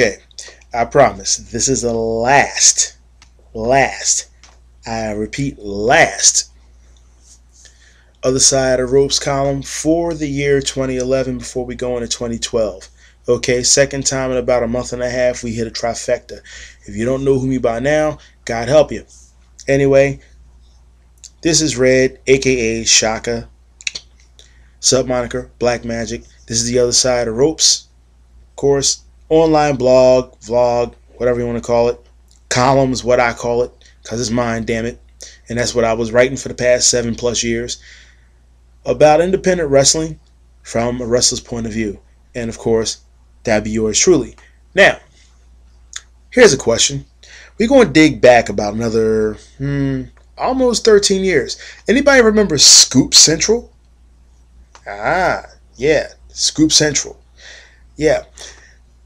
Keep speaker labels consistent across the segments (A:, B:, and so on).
A: Okay, I promise this is the last, I repeat, last other side of ropes column for the year 2011 before we go into 2012. Okay, second time in about a month and a half we hit a trifecta. If you don't know who me by now, God help you. Anyway, this is Red, aka Shaka, sub moniker Black Magic. This is the other side of ropes. Of course, online blog, vlog, whatever you want to call it. Columns, what I call it, because it's mine, damn it. And that's what I was writing for the past 7+ years about independent wrestling from a wrestler's point of view. And of course, that'd be yours truly. Now, here's a question. We're going to dig back about another almost 13 years. Anybody remember Scoop Central? Ah, yeah, Scoop Central. Yeah.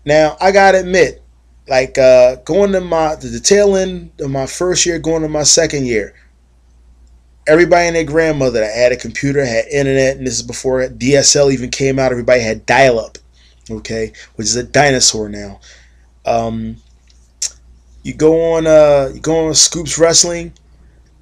A: Now, I got to admit, like going to the tail end of my first year, going to my second year, everybody and their grandmother that had a computer, had internet, and this is before DSL even came out. Everybody had dial-up, okay, which is a dinosaur now. You go on Scoops Wrestling,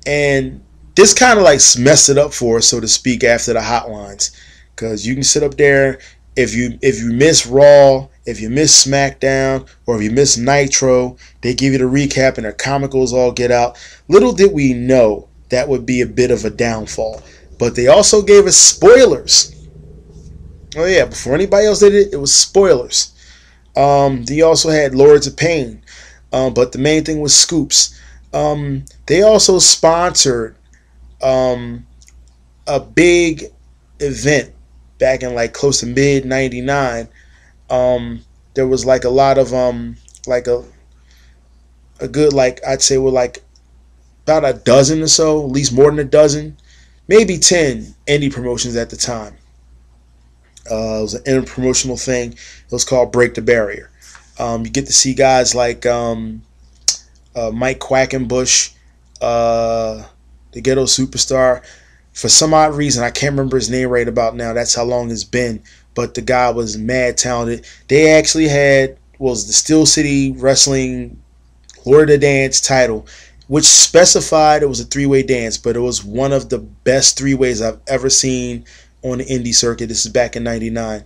A: and this kind of like messed it up for us, so to speak, after the hotlines, because you can sit up there if you miss Raw, if you miss SmackDown, or if you miss Nitro, they give you the recap and their comicals all get out. Little did we know that would be a bit of a downfall, but they also gave us spoilers. Oh yeah, before anybody else did it, it was spoilers. They also had Lords of Pain, but the main thing was Scoops. They also sponsored a big event back in like close to mid '99. There was like a lot of like a good, like I'd say we're like about a dozen or so, at least more than a dozen, maybe 10 indie promotions at the time. It was an interpromotional thing. It was called Break the Barrier. You get to see guys like Mike Quackenbush, the Ghetto Superstar. For some odd reason, I can't remember his name right about now. That's how long it's been. But the guy was mad talented. They actually had was the Steel City Wrestling Lord of the Dance title, which specified it was a three-way dance, but it was one of the best three-ways I've ever seen on the indie circuit. This is back in '99.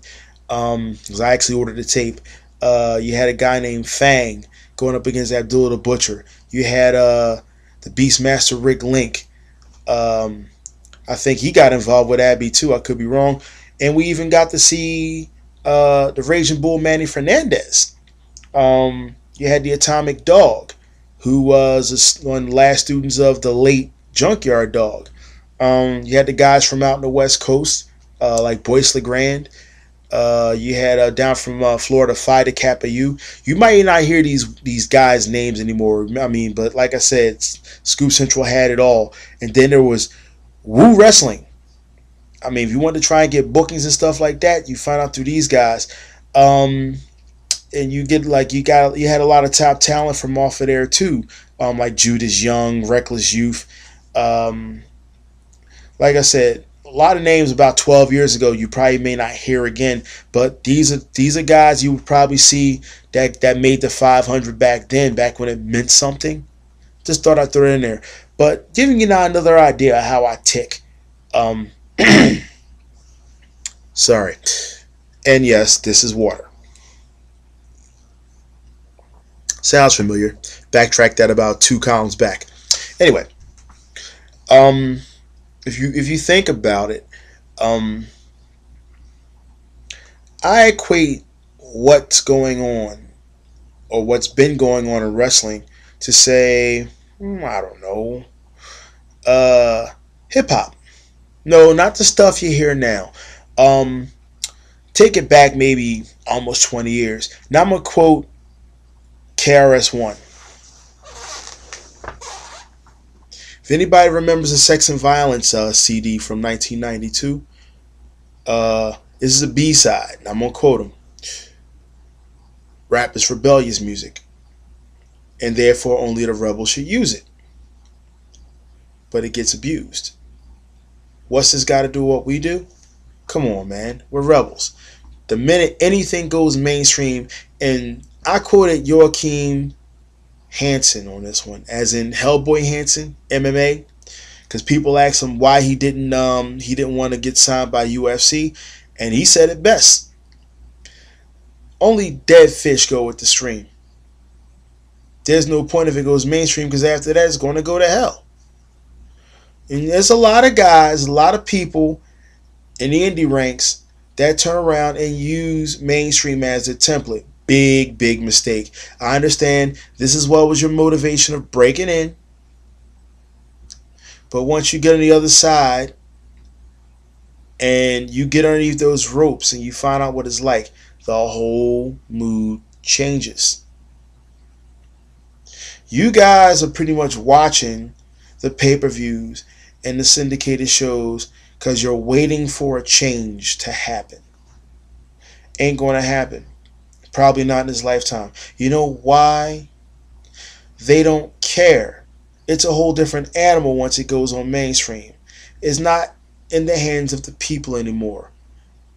A: Because I actually ordered the tape. You had a guy named Fang going up against Abdullah the Butcher. You had the Beastmaster Rick Link. I think he got involved with Abby too. I could be wrong. And we even got to see the Raging Bull Manny Fernandez. You had the Atomic Dog, who was one of the last students of the late Junkyard Dog. You had the guys from out in the West Coast, like Boyce LeGrand. You had down from Florida, Phi Kappa U. You might not hear these guys' names anymore. I mean, but like I said, Scoop Central had it all. And then there was Woo Wrestling. I mean, if you wanted to try and get bookings and stuff like that, you find out through these guys. And you get like you had a lot of top talent from off of there too, like Judas Young, Reckless Youth. Like I said, a lot of names about 12 years ago you probably may not hear again, but these are guys you would probably see that made the 500 back then, back when it meant something. Just thought I'd throw it in there, but giving you now another idea of how I tick. Sorry, and yes, this is water. Sounds familiar. Backtrack that about 2 columns back. Anyway, if you think about it, I equate what's going on or what's been going on in wrestling to say, I don't know, hip hop. No, not the stuff you hear now. Take it back maybe almost 20 years. Now I'm gonna quote KRS-One. If anybody remembers the Sex and Violence CD from 1992, this is a B-side. I'm going to quote him. Rap is rebellious music, and therefore only the rebels should use it. But it gets abused. What's this got to do with what we do? Come on, man. We're rebels. The minute anything goes mainstream and I quoted Joachim Hansen on this one, as in Hellboy Hansen, MMA, because people asked him why he didn't want to get signed by UFC, and he said it best. Only dead fish go with the stream. There's no point if it goes mainstream, because after that it's going to go to hell. And there's a lot of guys, a lot of people in the indie ranks that turn around and use mainstream as a template. Big, big mistake. I understand this is what was your motivation of breaking in. But once you get on the other side and you get underneath those ropes and you find out what it's like, the whole mood changes. You guys are pretty much watching the pay-per-views and the syndicated shows because you're waiting for a change to happen. Ain't going to happen. Probably not in his lifetime. You know why? They don't care. It's a whole different animal once it goes on mainstream. It's not in the hands of the people anymore.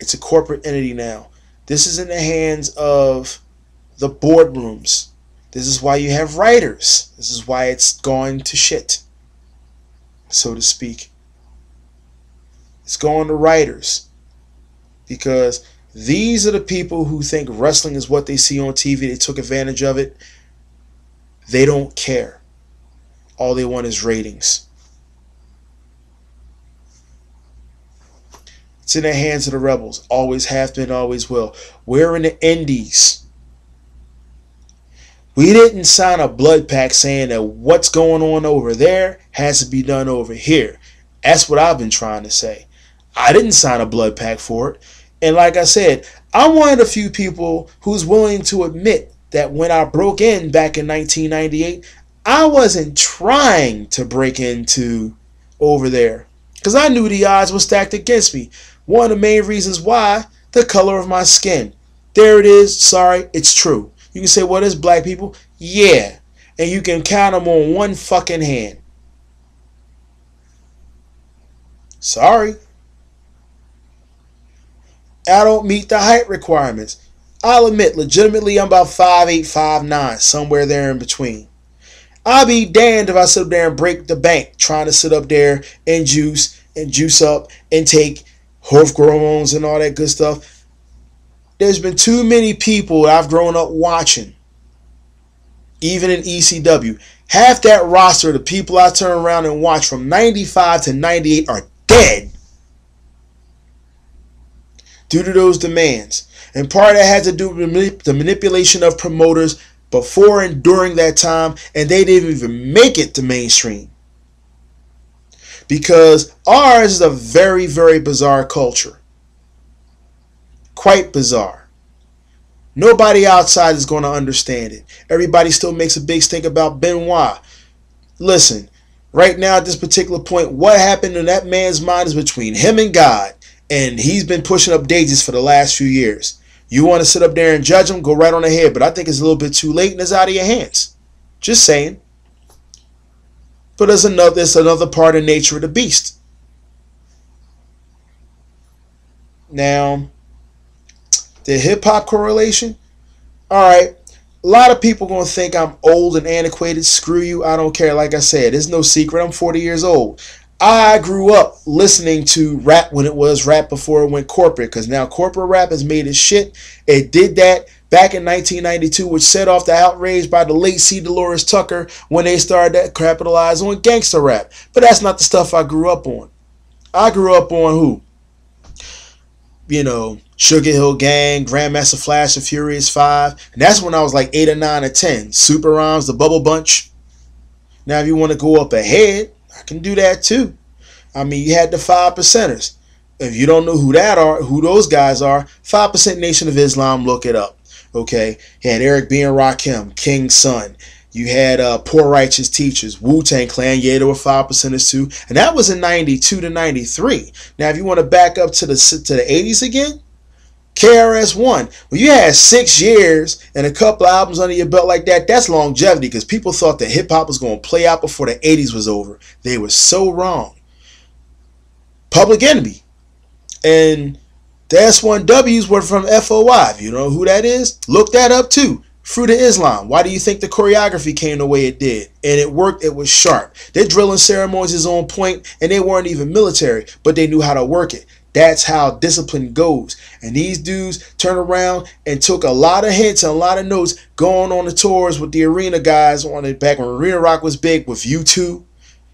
A: It's a corporate entity now. This is in the hands of the boardrooms. This is why you have writers. This is why it's gone to shit, so to speak. It's going to writers, because these are the people who think wrestling is what they see on TV. They took advantage of it. They don't care. All they want is ratings. It's in the hands of the rebels. Always have been, always will. We're in the indies. We didn't sign a blood pact saying that what's going on over there has to be done over here. That's what I've been trying to say. I didn't sign a blood pact for it. And like I said, I'm one of the few people who's willing to admit that when I broke in back in 1998, I wasn't trying to break into over there, because I knew the odds were stacked against me. One of the main reasons why, the color of my skin. There it is. Sorry, it's true. You can say, well, there's black people. Yeah. And you can count them on one fucking hand. Sorry. I don't meet the height requirements. I'll admit, legitimately, I'm about 5'8", 5'9", somewhere there in between. I'll be damned if I sit up there and break the bank trying to sit up there and juice up and take growth hormones and all that good stuff. There's been too many people I've grown up watching, even in ECW. Half that roster, the people I turn around and watch from 95 to 98 are dead due to those demands. And part of that had to do with the manipulation of promoters before and during that time, and they didn't even make it to mainstream. Because ours is a very, very bizarre culture. Quite bizarre. Nobody outside is going to understand it. Everybody still makes a big stink about Benoit. Listen, right now at this particular point, what happened in that man's mind is between him and God. And he's been pushing up daisies for the last few years. You want to sit up there and judge him, go right on ahead. But I think it's a little bit too late and it's out of your hands. Just saying. But there's another part of nature of the beast. Now, the hip-hop correlation. Alright. A lot of people going to think I'm old and antiquated. Screw you. I don't care. Like I said, it's no secret. I'm 40 years old. I grew up listening to rap when it was rap before it went corporate, because now corporate rap has made its shit. It did that back in 1992, which set off the outrage by the late C. Dolores Tucker when they started to capitalize on gangster rap. But that's not the stuff I grew up on. I grew up on who? You know, Sugar Hill Gang, Grandmaster Flash, and Furious 5. And that's when I was like 8 or 9 or 10. Super Rhymes, the Bubble Bunch. Now if you want to go up ahead, I can do that too. I mean, you had the 5 Percenters. If you don't know who those guys are, 5% Nation of Islam, look it up. Okay, you had Eric B. and Rakim, King's Son. You had Poor Righteous Teachers, Wu-Tang Clan. Yeah, there were 5%ers too, and that was in 92 to 93. Now, if you want to back up to the 80s again, KRS-One. Well, you had 6 years and a couple albums under your belt like that. That's longevity, because people thought that hip hop was going to play out before the 80s was over. They were so wrong. Public Enemy and the S1Ws were from FOI. If you know who that is, look that up too. Fruit of Islam. Why do you think the choreography came the way it did? And it worked. It was sharp. Their drilling ceremonies is on point, and they weren't even military, but they knew how to work it. That's how discipline goes. And these dudes turned around and took a lot of hints and a lot of notes going on the tours with the arena guys on it back when Arena Rock was big with U2,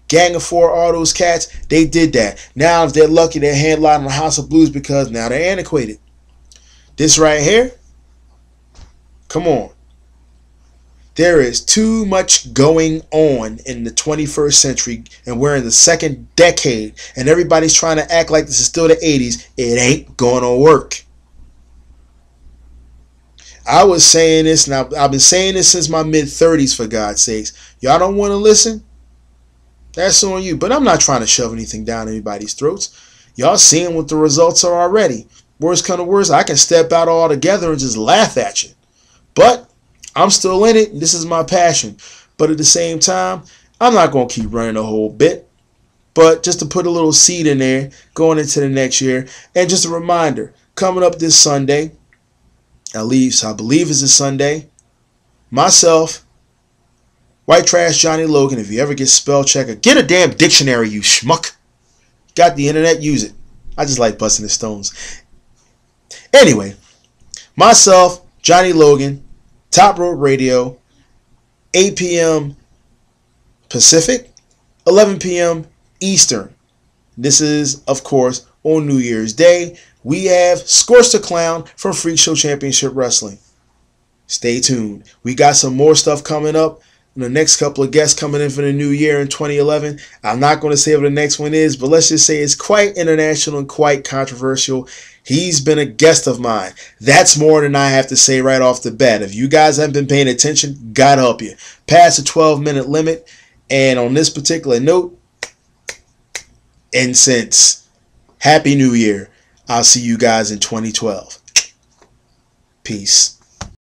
A: Gang of Four, all those cats. They did that. Now, if they're lucky, they're headlining the House of Blues because now they're antiquated. This right here, come on. There is too much going on in the 21st century, and we're in the second decade, and everybody's trying to act like this is still the 80s. It ain't gonna work. I was saying this, and I've been saying this since my mid-30s, for God's sakes. Y'all don't want to listen? That's on you, but I'm not trying to shove anything down anybody's throats. Y'all seeing what the results are already. Worst come to worst, I can step out altogether and just laugh at you. But I'm still in it, and this is my passion. But at the same time, I'm not going to keep running the whole bit. But just to put a little seed in there going into the next year. And just a reminder, coming up this Sunday, I believe it's a Sunday, myself, White Trash Johnny Logan, if you ever get spell checker, get a damn dictionary, you schmuck. Got the internet, use it. I just like busting the stones. Anyway, myself, Johnny Logan, Top Rope Radio, 8 p.m. Pacific, 11 p.m. Eastern. This is, of course, on New Year's Day. We have Scorch the Clown from Freak Show Championship Wrestling. Stay tuned. We got some more stuff coming up. And the next couple of guests coming in for the new year in 2011. I'm not going to say what the next one is, but let's just say it's quite international and quite controversial. He's been a guest of mine. That's more than I have to say right off the bat. If you guys haven't been paying attention, God help you. Past the 12-minute limit. And on this particular note, incense. Happy New Year. I'll see you guys in 2012. Peace.